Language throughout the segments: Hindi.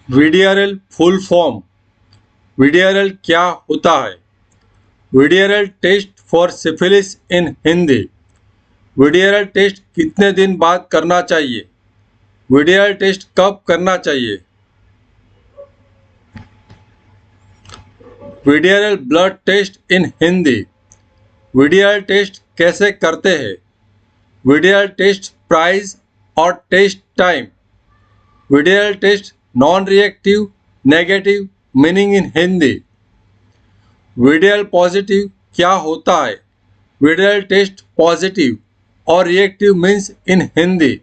VDRL full form. वीडीआरएल क्या होता है? VDRL test for syphilis in Hindi. VDRL test कितने दिन बाद करना चाहिए? वीडीआरएल टेस्ट कब करना चाहिए? VDRL blood test in Hindi. VDRL test कैसे करते हैं? वीडीआरएल टेस्ट प्राइस और test time. VDRL test non reactive negative meaning in Hindi. VDRL positive क्या होता है? वीडीआरएल टेस्ट पॉजिटिव और reactive means in Hindi.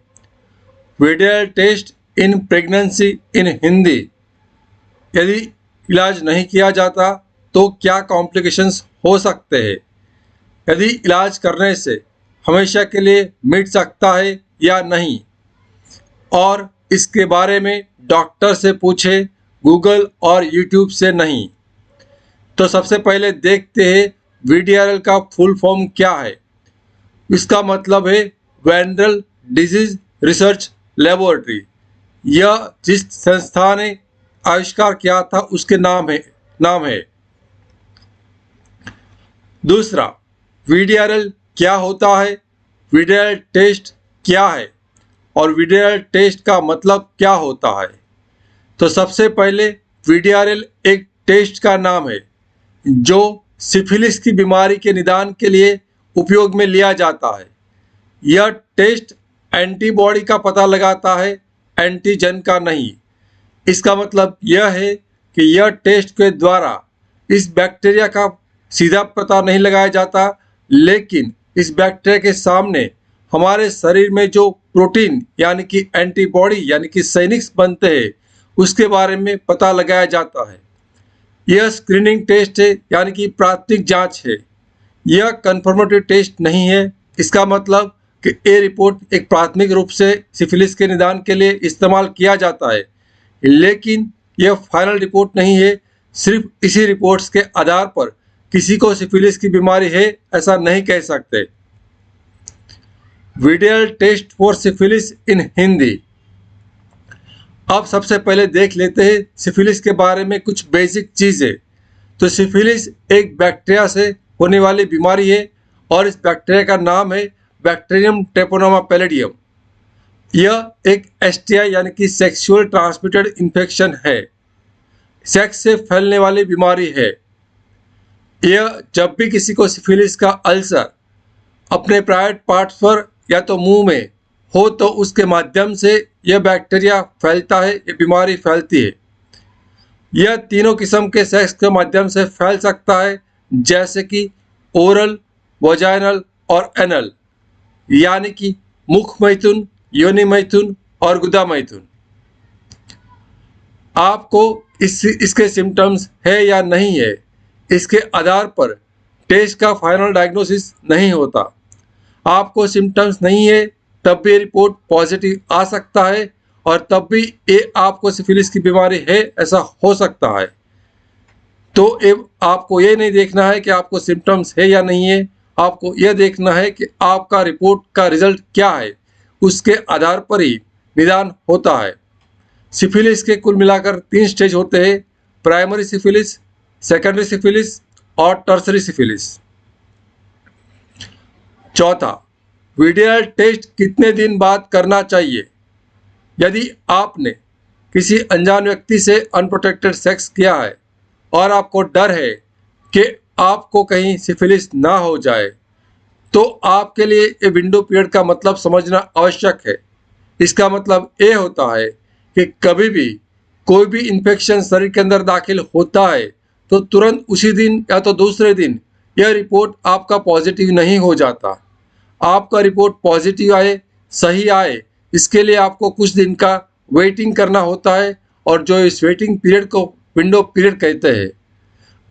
VDRL test in pregnancy in Hindi. यदि इलाज नहीं किया जाता तो क्या कॉम्प्लिकेशंस हो सकते हैं? यदि इलाज करने से हमेशा के लिए मिट सकता है या नहीं, और इसके बारे में डॉक्टर से पूछे, गूगल और यूट्यूब से नहीं। तो सबसे पहले देखते हैं वीडीआरएल का फुल फॉर्म क्या है। इसका मतलब है वेनरल डिजीज रिसर्च लेबोरेटरी। यह जिस संस्था ने आविष्कार किया था उसके नाम है। दूसरा, वीडीआरएल क्या होता है? वीडीआरएल टेस्ट क्या है और वीडीआरएल टेस्ट का मतलब क्या होता है? तो सबसे पहले वीडीआरएल एक टेस्ट का नाम है जो सिफिलिस की बीमारी के निदान के लिए उपयोग में लिया जाता है। यह टेस्ट एंटीबॉडी का पता लगाता है, एंटीजन का नहीं। इसका मतलब यह है कि यह टेस्ट के द्वारा इस बैक्टीरिया का सीधा पता नहीं लगाया जाता, लेकिन इस बैक्टीरिया के सामने हमारे शरीर में जो प्रोटीन यानी कि एंटीबॉडी यानी कि सैनिक्स बनते हैं उसके बारे में पता लगाया जाता है। यह स्क्रीनिंग टेस्ट है यानी कि प्राथमिक जांच है। यह कन्फर्मेटरी टेस्ट नहीं है। इसका मतलब कि ये रिपोर्ट एक प्राथमिक रूप से सिफिलिस के निदान के लिए इस्तेमाल किया जाता है, लेकिन यह फाइनल रिपोर्ट नहीं है। सिर्फ इसी रिपोर्ट्स के आधार पर किसी को सिफिलिस की बीमारी है ऐसा नहीं कह सकते। VDRL test for syphilis in Hindi. अब सबसे पहले देख लेते हैं सिफिलिस के बारे में कुछ बेसिक चीज़ें। तो सिफिलिस एक बैक्टीरिया से होने वाली बीमारी है और इस बैक्टीरिया का नाम है बैक्टीरियम ट्रेपोनोमा पैलिडियम। यह एक एसटीआई यानी कि सेक्सुअल ट्रांसमिटेड इन्फेक्शन है। सेक्स से फैलने वाली बीमारी है। यह जब भी किसी को सिफिलिस का अल्सर अपने प्राइवेट पार्ट्स पर या तो मुंह में हो तो उसके माध्यम से यह बैक्टीरिया फैलता है, ये बीमारी फैलती है। यह तीनों किस्म के सेक्स के माध्यम से फैल सकता है, जैसे कि ओरल, वजाइनल और एनल, यानी कि मुख मैथुन, योनि मैथुन और गुदा मैथुन। आपको इसके सिम्टम्स है या नहीं है, इसके आधार पर टेस्ट का फाइनल डायग्नोसिस नहीं होता। आपको सिम्टम्स नहीं है तब भी रिपोर्ट पॉजिटिव आ सकता है और तब भी ये आपको सिफिलिस की बीमारी है ऐसा हो सकता है। तो आपको ये नहीं देखना है कि आपको सिम्टम्स है या नहीं है, आपको यह देखना है कि आपका रिपोर्ट का रिजल्ट क्या है। उसके आधार पर ही निदान होता है। सिफिलिस के कुल मिलाकर 3 स्टेज होते हैं: प्राइमरी सिफिलिस, सेकेंडरी सिफिलिस और टर्सरी सिफिलिस। चौथा, वीडीआरएल टेस्ट कितने दिन बाद करना चाहिए? यदि आपने किसी अनजान व्यक्ति से अनप्रोटेक्टेड सेक्स किया है और आपको डर है कि आपको कहीं सिफिलिस ना हो जाए, तो आपके लिए ये विंडो पीरियड का मतलब समझना आवश्यक है। इसका मतलब ये होता है कि कभी भी कोई भी इन्फेक्शन शरीर के अंदर दाखिल होता है तो तुरंत उसी दिन या तो दूसरे दिन यह रिपोर्ट आपका पॉजिटिव नहीं हो जाता। आपका रिपोर्ट पॉजिटिव आए, सही आए, इसके लिए आपको कुछ दिन का वेटिंग करना होता है, और जो इस वेटिंग पीरियड को विंडो पीरियड कहते हैं।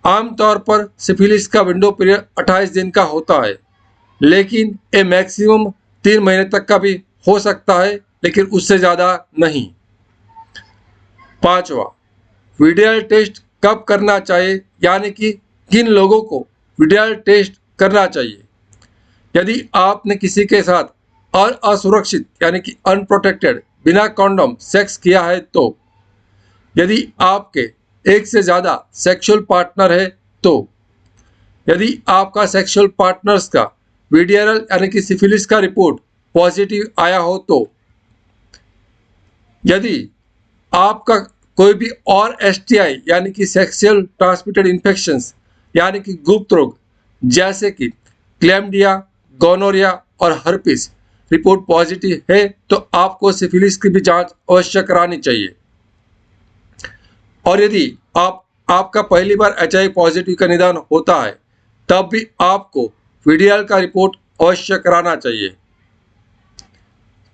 आमतौर पर सिफिलिस का विंडो पीरियड 28 दिन का होता है, लेकिन ये मैक्सिमम 3 महीने तक का भी हो सकता है, लेकिन उससे ज़्यादा नहीं। पांचवा, वीडीआरएल टेस्ट कब करना चाहिए, यानी कि किन लोगों को वीडीआरएल टेस्ट करना चाहिए? यदि आपने किसी के साथ असुरक्षित यानी कि अनप्रोटेक्टेड बिना कॉन्डोम सेक्स किया है तो यदि आपके एक से ज़्यादा सेक्सुअल पार्टनर है तो यदि आपका सेक्सुअल पार्टनर्स का वीडियरल यानी कि सिफिलिस का रिपोर्ट पॉजिटिव आया हो तो यदि आपका कोई भी और एसटीआई यानी कि सेक्सुअल ट्रांसमिटेड इन्फेक्शंस यानी कि गुप्त रोग जैसे कि क्लैमिडिया, गोनोरिया और हर्पिस रिपोर्ट पॉजिटिव है तो आपको सिफिलिस की भी जांच अवश्य करानी चाहिए। और यदि आपका पहली बार एचआईवी पॉजिटिव का निदान होता है तब भी आपको वीडियल का रिपोर्ट अवश्य कराना चाहिए।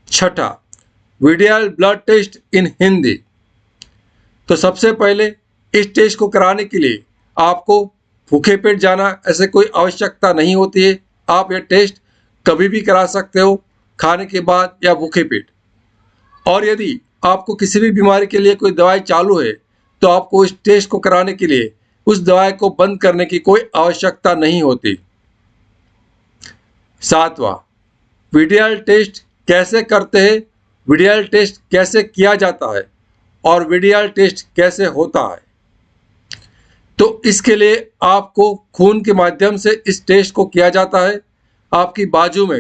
छठा, वीडियल ब्लड टेस्ट इन हिंदी। तो सबसे पहले इस टेस्ट को कराने के लिए आपको भूखे पेट जाना ऐसे कोई आवश्यकता नहीं होती है। आप यह टेस्ट कभी भी करा सकते हो, खाने के बाद या भूखे पेट। और यदि आपको किसी भी बीमारी के लिए कोई दवाई चालू है तो आपको इस टेस्ट को कराने के लिए उस दवाई को बंद करने की कोई आवश्यकता नहीं होती। सातवां, वीडियल टेस्ट कैसे करते हैं, वीडियल टेस्ट कैसे किया जाता है और वीडियल टेस्ट कैसे होता है। तो इसके लिए आपको खून के माध्यम से इस टेस्ट को किया जाता है। आपकी बाजू में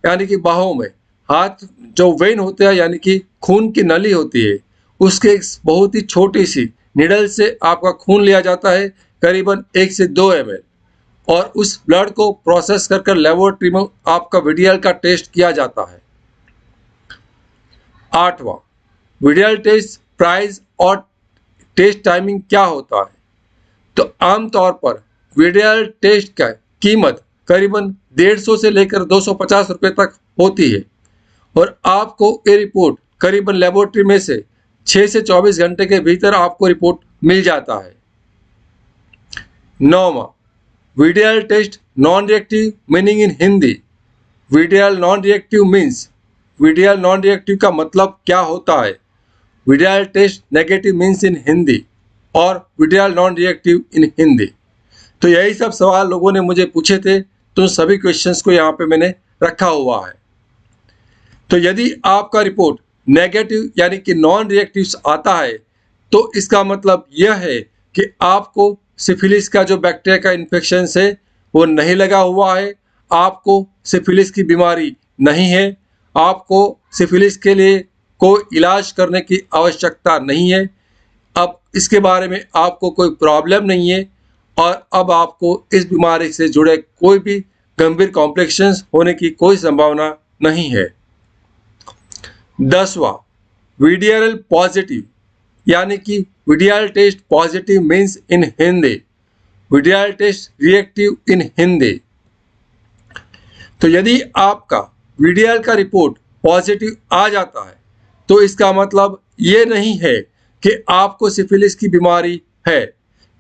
यानी कि बाहों में हाथ जो वेन होते हैं यानी कि खून की नली होती है उसके एक बहुत ही छोटी सी निडल से आपका खून लिया जाता है करीबन 1 से 2 ml और उस ब्लड को प्रोसेस कर लेबोरेटरी में आपका वीडियल का टेस्ट किया जाता है। आठवां, वीडियल टेस्ट प्राइस और टेस्ट टाइमिंग क्या होता है। तो आमतौर पर वीडियल टेस्ट का कीमत करीबन 150 से लेकर 250 रुपये तक होती है और आपको ये रिपोर्ट करीबन लेबोरेटरी में से 6 से 24 घंटे के भीतर आपको रिपोर्ट मिल जाता है। नौवां, VDRL test non reactive meaning in Hindi. VDRL non reactive means, VDRL non reactive का मतलब क्या होता है। VDRL test negative means in Hindi और VDRL non reactive in Hindi. तो यही सब सवाल लोगों ने मुझे पूछे थे तो सभी क्वेश्चंस को यहाँ पे मैंने रखा हुआ है। तो यदि आपका रिपोर्ट नेगेटिव यानी कि नॉन रिएक्टिव आता है तो इसका मतलब यह है कि आपको सिफिलिस का जो बैक्टीरिया का इन्फेक्शन है वो नहीं लगा हुआ है, आपको सिफिलिस की बीमारी नहीं है, आपको सिफिलिस के लिए कोई इलाज करने की आवश्यकता नहीं है। अब इसके बारे में आपको कोई प्रॉब्लम नहीं है और अब आपको इस बीमारी से जुड़े कोई भी गंभीर कॉम्प्लिकेशंस होने की कोई संभावना नहीं है। 10वां, वीडियल पॉजिटिव यानी कि VDRL test positive means in Hindi, VDRL test reactive in Hindi. तो यदि आपका वीडियल का रिपोर्ट पॉजिटिव आ जाता है तो इसका मतलब ये नहीं है कि आपको सिफिलिस की बीमारी है,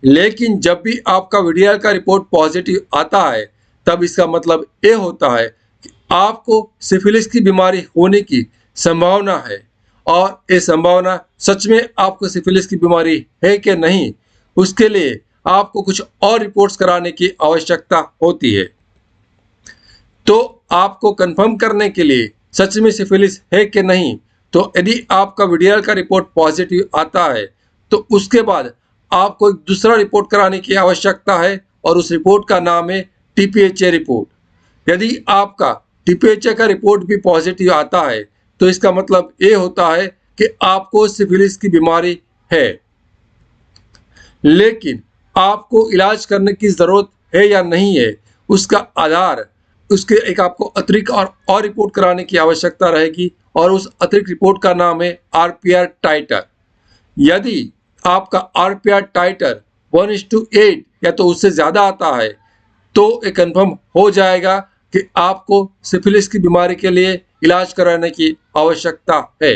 लेकिन जब भी आपका वीडियल का रिपोर्ट पॉजिटिव आता है तब इसका मतलब ये होता है कि आपको सिफिलिस की बीमारी होने की संभावना है और ये संभावना सच में आपको सिफिलिस की बीमारी है कि नहीं उसके लिए आपको कुछ और रिपोर्ट्स कराने की आवश्यकता होती है। तो आपको कंफर्म करने के लिए सच में सिफिलिस है कि नहीं, तो यदि आपका वीडियल का रिपोर्ट पॉजिटिव आता है तो उसके बाद आपको एक दूसरा रिपोर्ट कराने की आवश्यकता है और उस रिपोर्ट का नाम है टीपीएचए रिपोर्ट। यदि आपका टीपीएचए का रिपोर्ट भी पॉजिटिव आता है तो इसका मतलब ये होता है कि आपको सिफिलिस की बीमारी है, लेकिन आपको इलाज करने की ज़रूरत है या नहीं है उसका आधार उसके एक आपको अतिरिक्त और रिपोर्ट कराने की आवश्यकता रहेगी और उस अतिरिक्त रिपोर्ट का नाम है आरपीआर टाइटर। यदि आपका आरपीआर टाइटर 1:8 या तो उससे ज़्यादा आता है तो ये कंफर्म हो जाएगा कि आपको सिफिलिस की बीमारी के लिए इलाज कराने की आवश्यकता है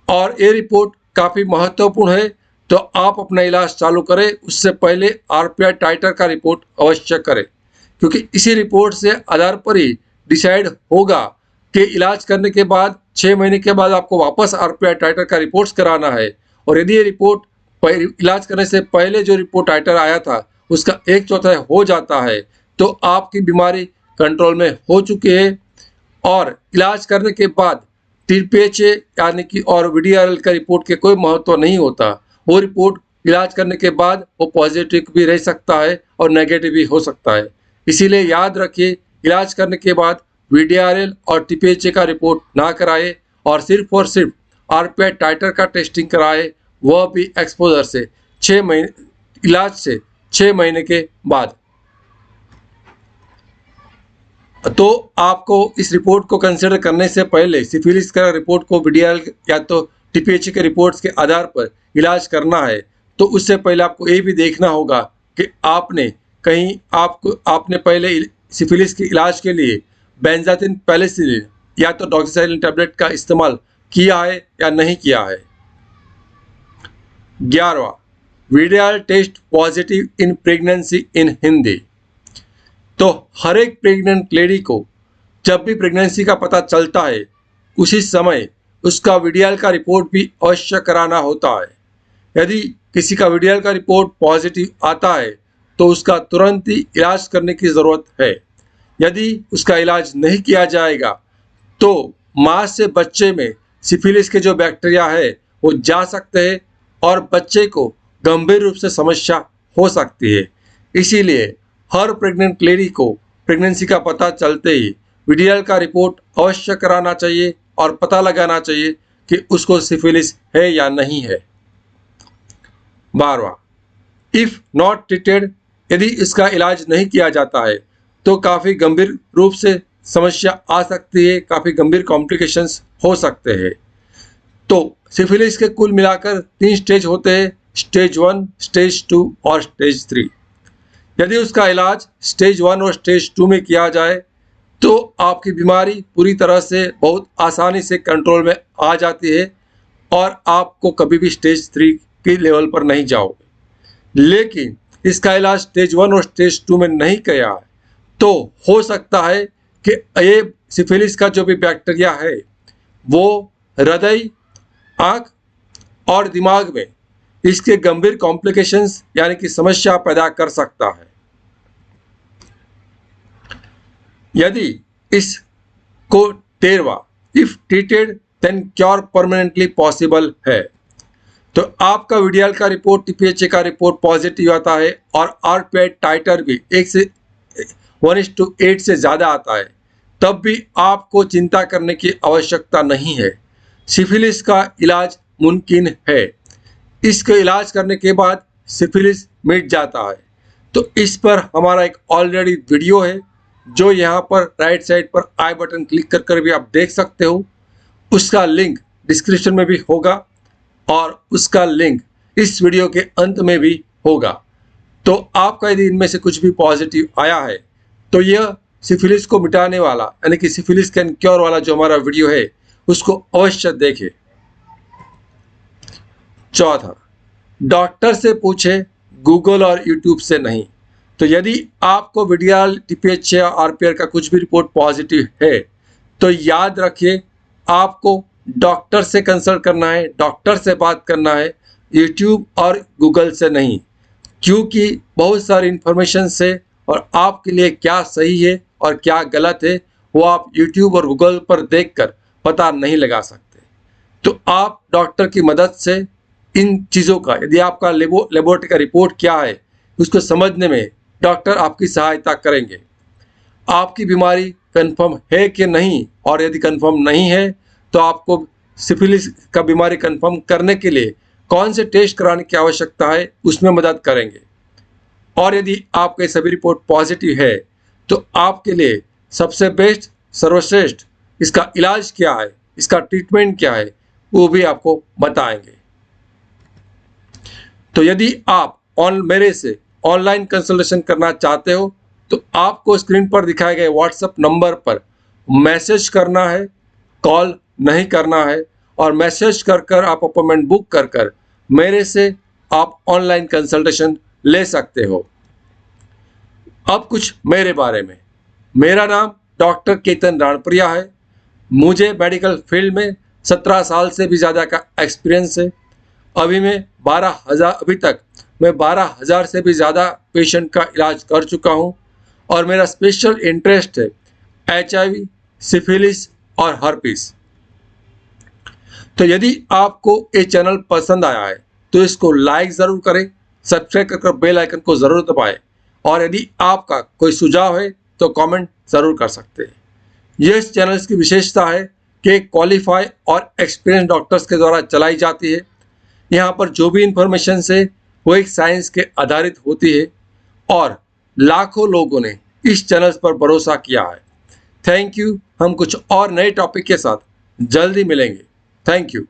और ये रिपोर्ट काफ़ी महत्वपूर्ण है। तो आप अपना इलाज चालू करें उससे पहले आरपीआर टाइटर का रिपोर्ट अवश्य करें, क्योंकि इसी रिपोर्ट से आधार पर ही डिसाइड होगा कि इलाज करने के बाद 6 महीने के बाद आपको वापस आरपीआर टाइटर का रिपोर्ट्स कराना है। और यदि ये रिपोर्ट इलाज करने से पहले जो रिपोर्ट टाइटर आया था उसका 1/4 हो जाता है तो आपकी बीमारी कंट्रोल में हो चुकी है और इलाज करने के बाद टीपीएचए यानी कि और वीडियल का रिपोर्ट के कोई महत्व नहीं होता वो रिपोर्ट इलाज करने के बाद वो पॉजिटिव भी रह सकता है और नेगेटिव भी हो सकता है। इसीलिए याद रखिए, इलाज करने के बाद वीडीआरएल और टीपीएचए का रिपोर्ट ना कराए और सिर्फ आरपीआई टाइटर का टेस्टिंग कराए, वह भी एक्सपोजर से 6 महीने इलाज से 6 महीने के बाद। तो आपको इस रिपोर्ट को कंसिडर करने से पहले सिफिलिस का रिपोर्ट को वीडीआरएल या तो टीपीएचए के रिपोर्ट्स के आधार पर इलाज करना है, तो उससे पहले आपको ये भी देखना होगा कि आपने पहले सिफिलिस के इलाज के लिए बेंजाथिन पेनिसिलिन या तो डॉक्सीसाइक्लिन टैबलेट का इस्तेमाल किया है या नहीं किया है। 11वां, VDRL test positive in pregnancy in Hindi. तो हर एक प्रेग्नेंट लेडी को जब भी प्रेगनेंसी का पता चलता है, उसी समय उसका वीडीआरएल का रिपोर्ट भी अवश्य कराना होता है। यदि किसी का वीडीआरएल का रिपोर्ट पॉजिटिव आता है तो उसका तुरंत ही इलाज करने की ज़रूरत है। यदि उसका इलाज नहीं किया जाएगा तो माँ से बच्चे में सिफिलिस के जो बैक्टीरिया है वो जा सकते हैं और बच्चे को गंभीर रूप से समस्या हो सकती है। इसीलिए हर प्रेग्नेंट लेडी को प्रेगनेंसी का पता चलते ही वीडीआरएल का रिपोर्ट अवश्य कराना चाहिए और पता लगाना चाहिए कि उसको सिफिलिस है या नहीं है। 12वां, इफ नॉट ट्रीटेड, यदि इसका इलाज नहीं किया जाता है तो काफ़ी गंभीर रूप से समस्या आ सकती है, काफ़ी गंभीर कॉम्प्लिकेशंस हो सकते हैं। तो सिफिलिस के कुल मिलाकर 3 स्टेज होते हैं, स्टेज 1, स्टेज 2 और स्टेज 3। यदि उसका इलाज स्टेज 1 और स्टेज 2 में किया जाए तो आपकी बीमारी पूरी तरह से बहुत आसानी से कंट्रोल में आ जाती है और आपको कभी भी स्टेज 3 के लेवल पर नहीं जाओगे। लेकिन इसका इलाज स्टेज 1 और स्टेज 2 में नहीं किया है तो हो सकता है कि ये सिफिलिस का जो भी बैक्टीरिया है वो हृदय, आँख और दिमाग में इसके गंभीर कॉम्प्लिकेशंस यानी कि समस्या पैदा कर सकता है। यदि इसको 13वां, if treated then cure permanently possible है। तो आपका वीडीआरएल का रिपोर्ट, टीपीएचए का रिपोर्ट पॉजिटिव आता है और आरपीआई टाइटर भी 1:8 से ज़्यादा आता है, तब भी आपको चिंता करने की आवश्यकता नहीं है। सिफिलिस का इलाज मुमकिन है। इसके इलाज करने के बाद सिफिलिस मिट जाता है। तो इस पर हमारा एक ऑलरेडी वीडियो है जो यहाँ पर राइट साइड पर आई बटन क्लिक कर भी आप देख सकते हो। उसका लिंक डिस्क्रिप्शन में भी होगा और उसका लिंक इस वीडियो के अंत में भी होगा। तो आपका यदि इनमें से कुछ भी पॉजिटिव आया है तो यह सिफिलिस को मिटाने वाला यानी कि सिफिलिस कैन क्योर वाला जो हमारा वीडियो है उसको अवश्य देखें। 14, डॉक्टर से पूछे, गूगल और यूट्यूब से नहीं। तो यदि आपको वीडीआरएल, टीपीएचए या आरपीआर का कुछ भी रिपोर्ट पॉजिटिव है तो याद रखिए आपको डॉक्टर से कंसल्ट करना है, डॉक्टर से बात करना है, यूट्यूब और गूगल से नहीं। क्योंकि बहुत सारी इन्फॉर्मेशन से और आपके लिए क्या सही है और क्या गलत है वो आप यूट्यूब और गूगल पर देखकर पता नहीं लगा सकते। तो आप डॉक्टर की मदद से इन चीज़ों का, यदि आपका लेबोरेटरी का रिपोर्ट क्या है उसको समझने में डॉक्टर आपकी सहायता करेंगे। आपकी बीमारी कंफर्म है कि नहीं, और यदि कंफर्म नहीं है तो आपको सिफिलिस का बीमारी कंफर्म करने के लिए कौन से टेस्ट कराने की आवश्यकता है उसमें मदद करेंगे। और यदि आपके सभी रिपोर्ट पॉजिटिव है तो आपके लिए सबसे बेस्ट, सर्वश्रेष्ठ इसका इलाज क्या है, इसका ट्रीटमेंट क्या है वो भी आपको बताएंगे। तो यदि आप मेरे से ऑनलाइन कंसल्टेशन करना चाहते हो तो आपको स्क्रीन पर दिखाए गए व्हाट्सएप नंबर पर मैसेज करना है, कॉल नहीं करना है। और मैसेज कर आप अपॉइंटमेंट बुक कर मेरे से आप ऑनलाइन कंसल्टेशन ले सकते हो। अब कुछ मेरे बारे में। मेरा नाम डॉक्टर केतन राणप्रिया है। मुझे मेडिकल फील्ड में 17 साल से भी ज़्यादा का एक्सपीरियंस है। अभी तक मैं 12,000 से भी ज़्यादा पेशेंट का इलाज कर चुका हूँ और मेरा स्पेशल इंटरेस्ट है HIV, सिफिलिस और हर्पीस। तो यदि आपको ये चैनल पसंद आया है तो इसको लाइक ज़रूर करें, सब्सक्राइब कर बेल आइकन को ज़रूर दबाएं और यदि आपका कोई सुझाव है तो कमेंट ज़रूर कर सकते हैं। यह इस चैनल की विशेषता है कि क्वालिफाई और एक्सपीरियंस डॉक्टर्स के द्वारा चलाई जाती है। यहाँ पर जो भी इंफॉर्मेशन है वो एक साइंस के आधारित होती है और लाखों लोगों ने इस चैनल पर भरोसा किया है। Thank you. हम कुछ और नए टॉपिक के साथ जल्दी मिलेंगे। Thank you.